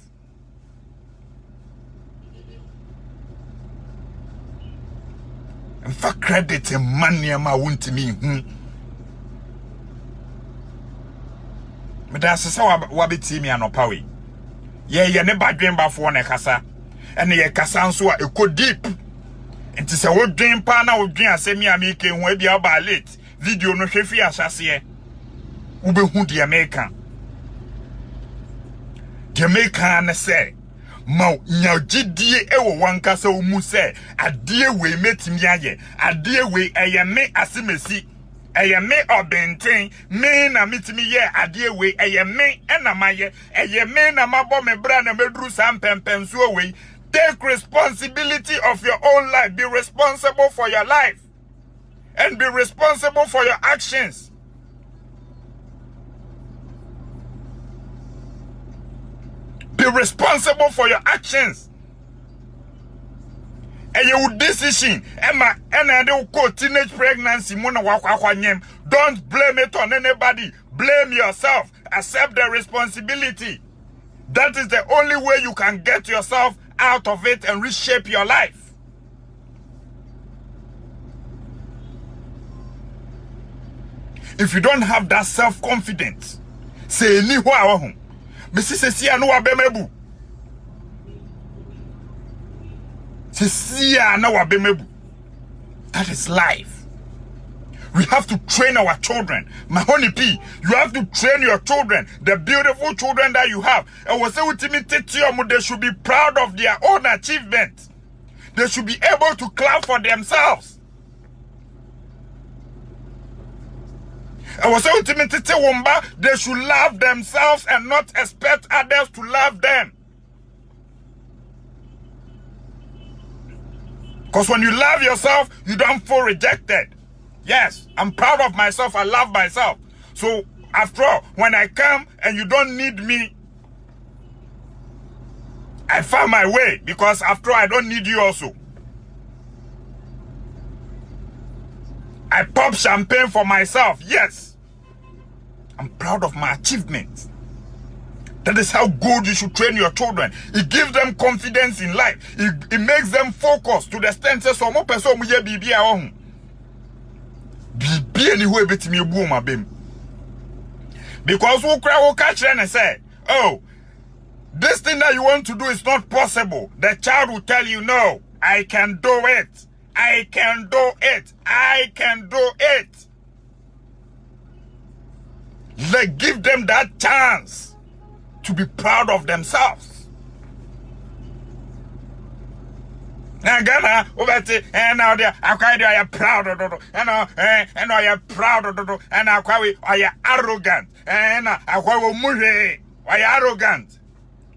And for credit and money ma won't me. But that's so wabiti me anopawe. Ye ne badwen ba fo na kasa. And ye kasa nso a eko deep. And to say what dream partner would dream as me American when be about late. Video no shefi asase. Ube hu the American. The American say, Mau nya gidie ewo wankasa umu say, adie we metimi aye, adie we eye me asimesi. Eye me obenten, me na mitimi ye adie we eye me ena maye, eye me na mabo me bra na medru sam pempensuo we. Take responsibility of your own life. Be responsible for your life. And be responsible for your actions. Be responsible for your actions. And your decision. Emma, and teenage pregnancy. Don't blame it on anybody. Blame yourself. Accept the responsibility. That is the only way you can get yourself out of it and reshape your life. If you don't have that self-confidence, say ni ho a ho. Mesi sesi anu wa bemebu. Sesi anu wa bemebu. That is life. We have to train our children. Mahoney P, you have to train your children, the beautiful children that you have. And they should be proud of their own achievements. They should be able to clap for themselves. And they should love themselves and not expect others to love them. Because when you love yourself, you don't feel rejected. Yes, I'm proud of myself. I love myself. So, after all, when I come and you don't need me, I find my way. Because after all, I don't need you also. I pop champagne for myself. Yes. I'm proud of my achievements. That is how good you should train your children. It gives them confidence in life. It makes them focus to the extent that some person will be at home. Be anywhere but me boom my bim. Because who cry will catch and say, oh, this thing that you want to do is not possible. The child will tell you, no, I can do it. I can do it. I can do it. Give them that chance to be proud of themselves. And Ghana, and now they are quite proud of it, and I am proud of it, and I am arrogant, and I arrogant.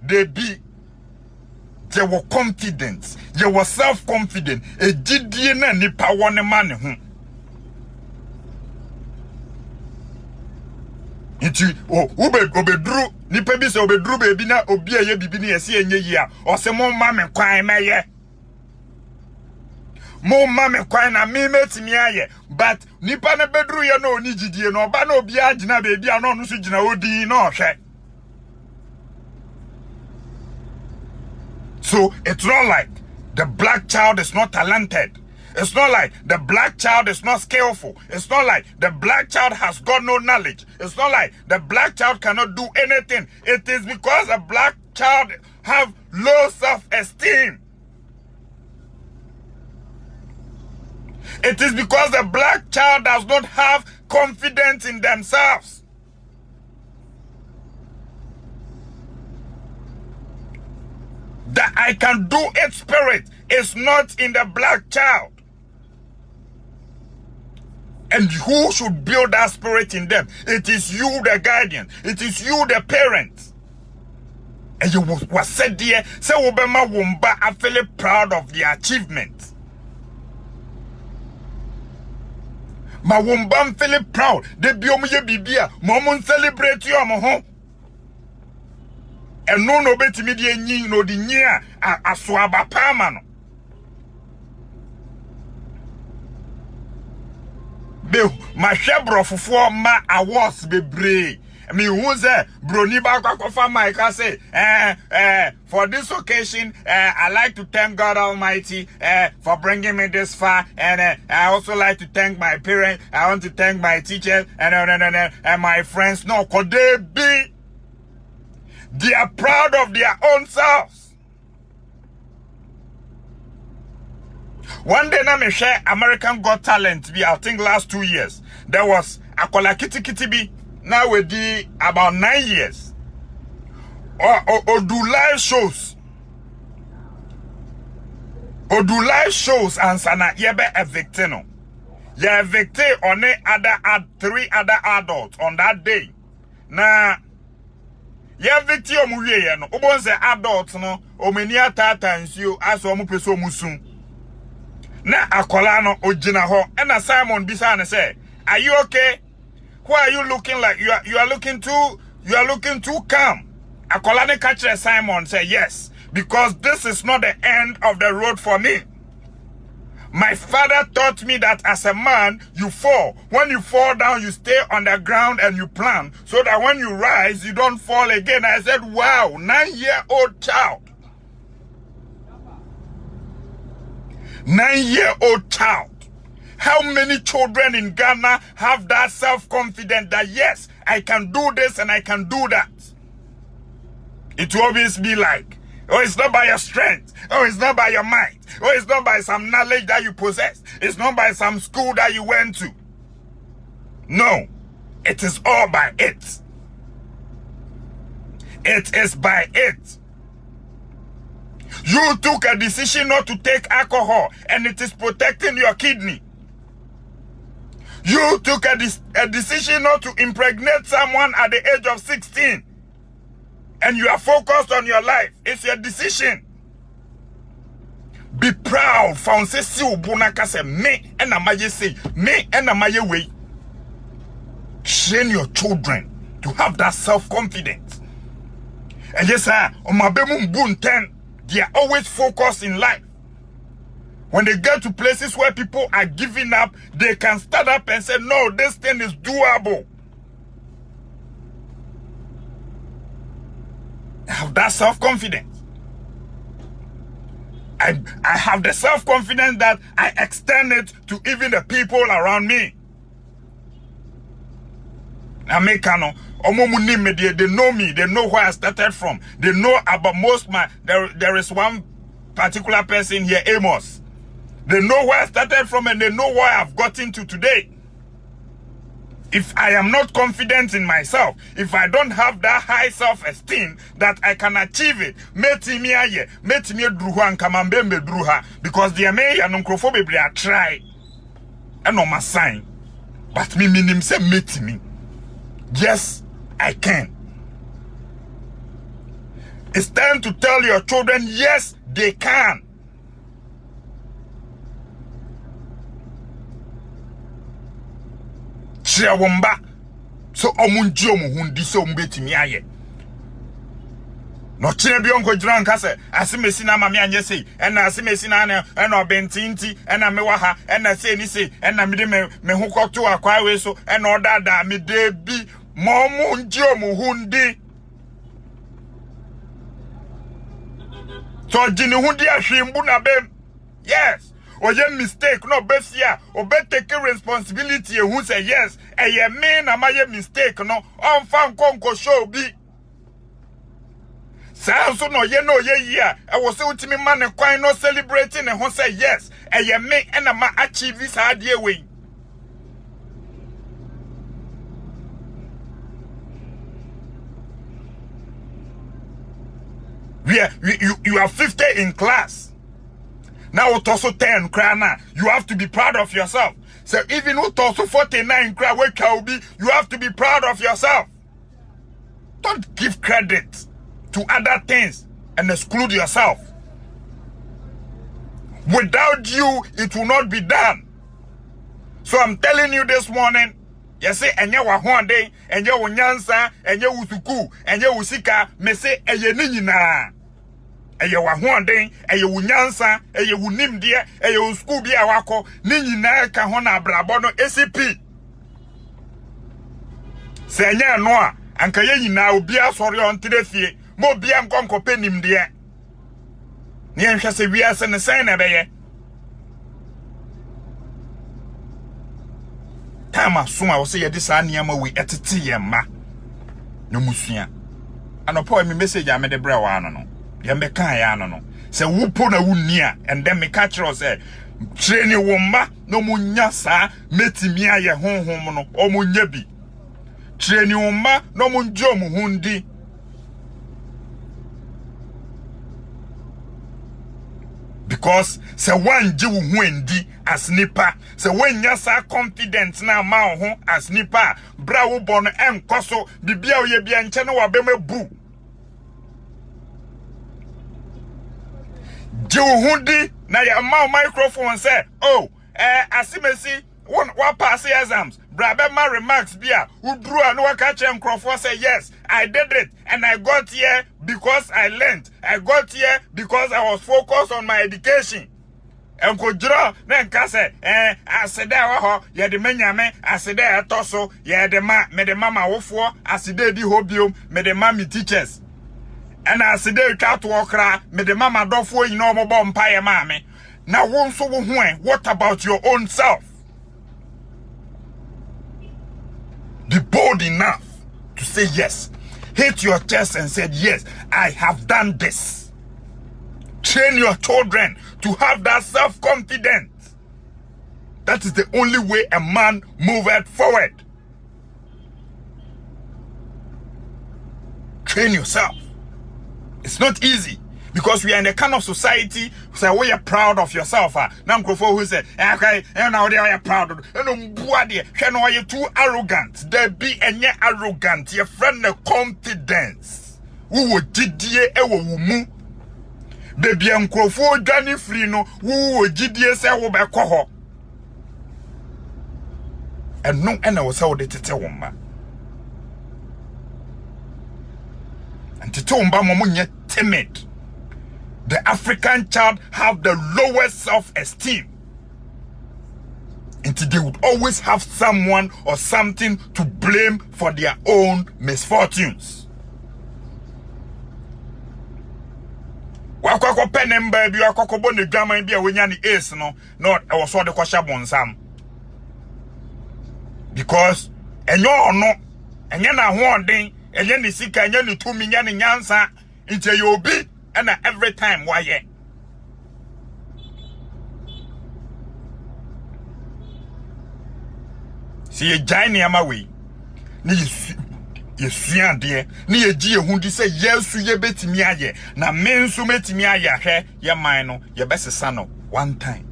They be, they were confident, they were self-confident, a GDN and the power man. Into obedru, nipa bi se obedru baby na obi aye bibi na yesi enye yi a, o se mo ma me kwan meye. Mo ma me kwan na me metimi aye, but nipa na bedru ye na oni gidie na oba na obi agina baby a na onu so gina odi na ohwe. So it's not like the black child is not talented. It's not like the black child is not skillful. It's not like the black child has got no knowledge. It's not like the black child cannot do anything. It is because a black child have low self-esteem. It is because the black child does not have confidence in themselves. The I can do it spirit is not in the black child. And who should build that spirit in them? It is you, the guardian. It is you, the parent. And you was said there, say Obama Wumba, I feel proud of the achievement. Ma wombam feel proud. They be omuye bibia. Momon celebrate you amoho. And no beti me di enyi no di nyia aswaba pama no. Be ma hwebro fofo ma awards bebre. Me who say broni ba kwakofa mic I say for this occasion I like to thank God Almighty for bringing me this far, and I also like to thank my parents. I want to thank my teachers and my friends. No, could they be? They are proud of their own selves. One day na me share American Got Talent be, I think last 2 years. There was Akola Kitty Kitty be. Now we did about 9 years. Or do live shows. Or do live shows and sana yebe evicte no. Ye evicte on three other adults on that day. Na ye evicte omuye no. Obon se adults no. Omenia tata nsio aso omu peso musun. Na akola no ojina ho. Ena Simon bisa ne say, "Are you okay? Why are you looking like you are looking too calm?" Akolane catcher Simon say, "Yes, because this is not the end of the road for me. My father taught me that as a man, you fall. When you fall down, you stay on the ground and you plan, so that when you rise, you don't fall again." I said, wow, 9-year-old child. 9-year-old child. How many children in Ghana have that self-confidence that, yes, I can do this and I can do that? It will always be like, oh, it's not by your strength. Oh, it's not by your might. Oh, it's not by some knowledge that you possess. It's not by some school that you went to. No, it is all by it. It is by it. You took a decision not to take alcohol and it is protecting your kidney. You took a decision not to impregnate someone at the age of 16. And you are focused on your life. It's your decision. Be proud. Found say si ubunaka say me and amaye say me and amaye way. Train your children to have that self-confidence. And yes, sir, on my bun 10, they are always focused in life. When they get to places where people are giving up, they can stand up and say, no, this thing is doable. I have that self-confidence. I have the self-confidence that I extend it to even the people around me. Americano, they know me, they know where I started from. They know about most my there is one particular person here, Amos. They know where I started from and they know where I've gotten to today. If I am not confident in myself, if I don't have that high self-esteem that I can achieve it, because the American are try and on my sign. But me minim say meet me. Yes, I can. It's time to tell your children, yes, they can. So omunji omuhundi so mbetimi aye. No chine bi onko jira nka se asimesi na mama anye sei ena asimesi na ena obentinti ena mewa ha ena sei ni sei ena mede me hokoto akwa we so ena odada me de bi momunji omuhundi. So jini hundi ahwimbu na bem. Yes. Or your mistake, no besia, or better take responsibility. Who say yes, and ye mean a my mistake, no, on fan conco show be. Sounds no, ye know ye, I was so to me man and quite no celebrating, and who say yes, and ye make and a ma achieve this idea way. You are 50 in class. Now it also 10 krana. You have to be proud of yourself. So even with also 49 krana where can be, you have to be proud of yourself. Don't give credit to other things and exclude yourself. Without you, it will not be done. So I'm telling you this morning, you say enye wa honde, enye wo nyansa, enye wo suku, enye wo sika, me say eye ni nyina. Eye wa honde, eye wo nyansa, eye wo nimde, eye wo suku bia wako, ni nyina ka ho na abrabo no ACP. Se enye no a, anka ye nyina obi asori on fie, mo bia nkonko pe nimde. Ni enhwe se wiase ne sen na beye. Tama suma wo se ye de sa niam we etete ye ma no musua anopo me message a me de bra wa no ye me kan ya no se wupo na wunni a and then me catch us say training wo ma no munya sa metimi aye honhom no o munya bi training wo ma no munjo mu hundi because se wan ji wo hu endi as nipa se wan nya sa confident na ma ho as nipa bra wo bon enkoso bibia wo ye bia nche no wa bemabu ji wo hu di na ya ma microphone say oh asimesi wa pass exams bra be ma remarks bia udru anu wa ka che microphone say yes I did it and I got here because I learned. I got here because I was focused on my education. And ko jiro na nka se asede wa ho ye de manyame asede etoso ye de ma me de mama wofo asede di hobiom me de ma me teachers. And asede twa to okra me de mama dofo yin no mo bom paye ma me. Na won so wo hu what about your own self? Be bold enough to say yes. Hit your chest and said, yes, I have done this. Train your children to have that self-confidence. That is the only way a man moves forward. Train yourself. It's not easy because we are in a kind of society so we are proud of yourself. Now who said, okay, now they are proud of you too arrogant. There be any arrogant, your friend confidence. Who would GDA ewo baby Nkrofo Johnny free no who would GDA say wo be koho. And no and I was how they tell woman. And to tell woman timid. The African child have the lowest self-esteem. And they would always have someone or something to blame for their own misfortunes. Wakoko penemba bi wakoko bo ne dwama bi a wonya ni ace no e so de kwasha bonsam. Because enyo ono enye na ho oden enye ni sika enye ni tumi nya ni nyansa nche yo obi and every time why yeah. See a giant yama way. Ni ye suan de ni ye ji ehundi say yesu ye betimi aye na mensu metimi aye hwe ye man no ye besesa no one time.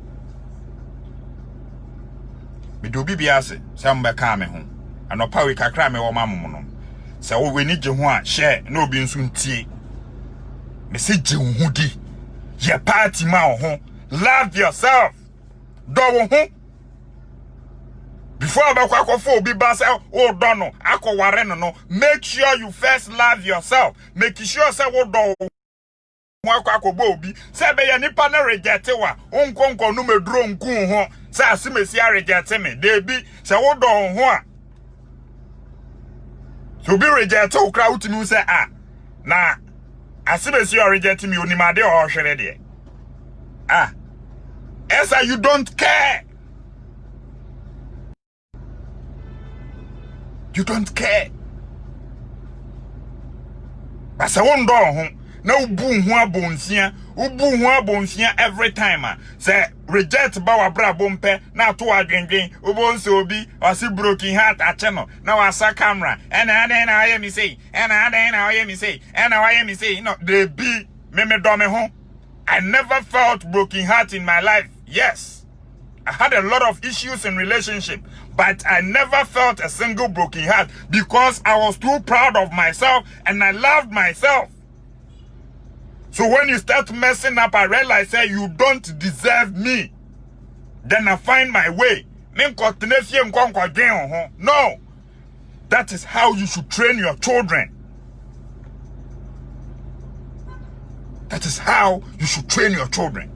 Me do bibia se mbe ka me ho anopa we kakra me wo mammo no se wo we ni je ho a share na obi nsu ntie. Me say jehudi ye party ma ho love yourself do wo ho before abakwa obi ba say o do no akoware no make sure you first love yourself make sure say wo do ho akwa obi say be ye nipa na reject wa onkonko no meduro nkun ho say asimesi a reject me dey bi say wo do ho a so be reject o kra utimi say na asimesi you reject me onimade o hwere de Esa you don't care. You don't care. Basa won do ho na ubu hu abonsia every time say reject ba wa bra bompe na to adwendwen obonse obi wasi broken heart ache no na wasa camera and na why me say and na why me say and why me say no they be me do me ho. I never felt broken heart in my life. Yes, I had a lot of issues in relationship, but I never felt a single broken heart because I was too proud of myself and I loved myself. So when you start messing up, I realize that you don't deserve me. Then I find my way. No. That is how you should train your children. That is how you should train your children.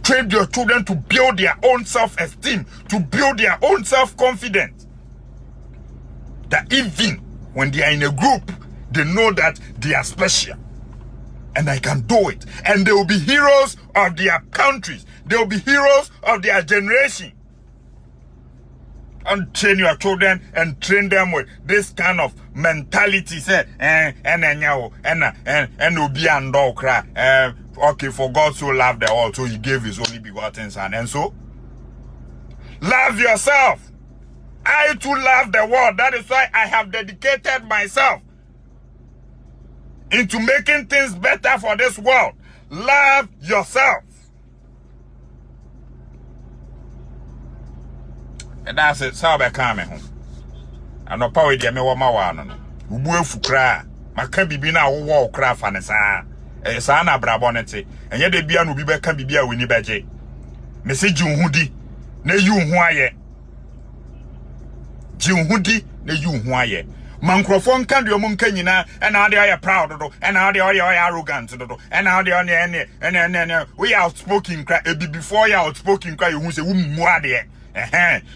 Train your children to build their own self-esteem, to build their own self-confidence. That even when they are in a group, they know that they are special. And I can do it. And they will be heroes of their countries. They will be heroes of their generation. And train your children and train them with this kind of mentality. Say, okay, for God so loved the world, so he gave his only begotten son. And so, love yourself. I too love the world. That is why I have dedicated myself into making things better for this world. Love yourself. And that's it. So I come home. I know power de me wa ma wa no. Ubu efu kra. Maka bibi na wo wo kra fa ne sa. Sa na brabo ne te. Enye de bia no bi be ka bibi a weni beje. Message unhudi na yi unhu aye. Ji unhudi na yi unhu aye. Mankrofon kan de omo nka nyina na ade aye proud do. Na ade aye arrogant do. Na ade ene we outspoken kra e before you outspoken kra you hu se wo mu ade.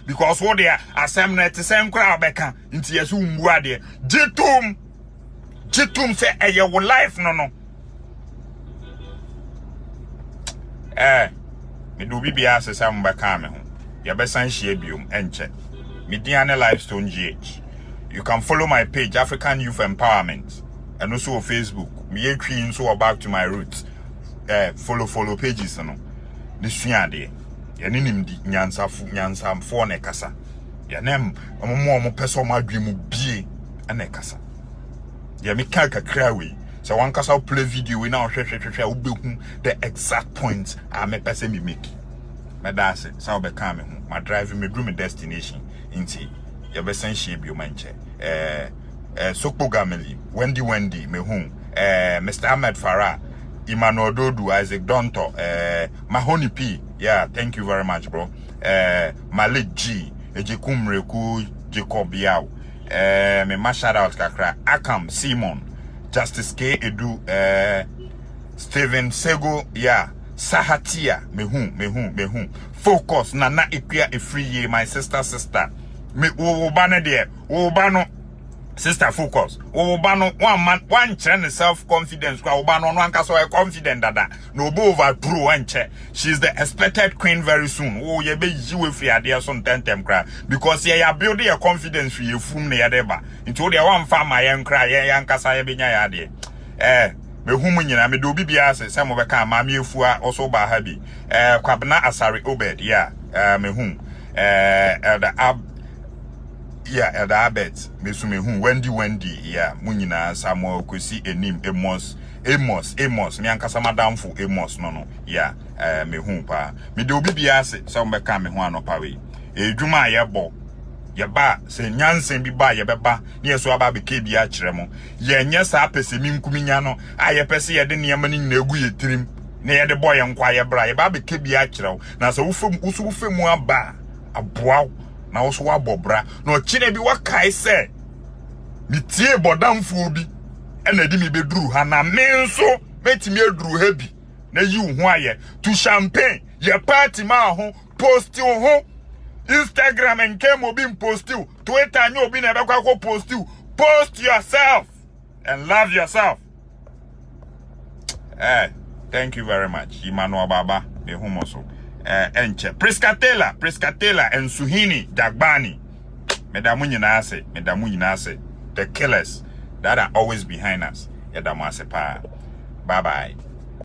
Because what they are assembly to same crowd beka into yesu umbu ade jitum say your life no me do bibia se sam beka me ho ya besan hie biom enche me diane Lifestone GH. You can follow my page African Youth Empowerment and also on Facebook me etwi so back to my roots. Follow pages no this suade yanim di nyansamfo na kasa yanem omo peso madwemu bie na kasa ya me kakra we so one kasa play video we na hwehwehwe obehu the exact points I me pese me make me that's it so be come me my drive me do me destination inti ya be san hie bi o manche Sokpo Gameli Wendy me hu Mr. Ahmed Farah Emmanuel Dodu, Isaac Donto, Mahoney P. Yeah, thank you very much, bro. Malik G. Ejekum Reku Jacob Yao. Me ma shout out kakra. Akam Simon. Justice K. Edu. Steven Sego. Yeah. Sahatia. Mehu. Focus. Nana Ipia Efriye. My sister. Me Ubano there. Ubano. Sister Focus. Obano one channel self-confidence. Obano no anka so confident that no bo over true one che. She's the expected queen very soon. Oh ye be you free idea son tentem cry. Because ye build your confidence for you fum ne yadeba. Into the one farmer yan cry ye anka sa ye benya yade. Me humu nyina me do bibia se some of ka ma miefua also ba habi. Kwabna Asari Obed yeah. Me hum. Elder Abet, Mesumi hu Wendy, yeah, Munina, Samuel Kusi Enim, Amos, me ankasa madamfo Amos no, yeah, me hu pa. Me do bibiase, some beka me hu anopa we. Edwuma yebo. Yeba, se nyansen bi ba yebeba, ne so aba be ke bia kire mo. Ye nya sa pese mi nkuminya no, aye pese ye de niam ni na egu ye tirim. Ne ye de boy nkwa ye bra, ye ba be ke bia kire wo. Na se wo fem aba, aboa na wo so wabobra na chine bi wakai se mitie bodamfo bi ena di mi bedru ha na me nso metimi edru ha bi na yi hu aye to champagne ye party ma ho post ho Instagram and came obi post Twitter nyo obi na be kwa post yourself and love yourself. Thank you very much Emmanuel Baba me humoso enche Priscatella and Suhini Dagbani medamu nyina ase the killers that are always behind us. Bye bye.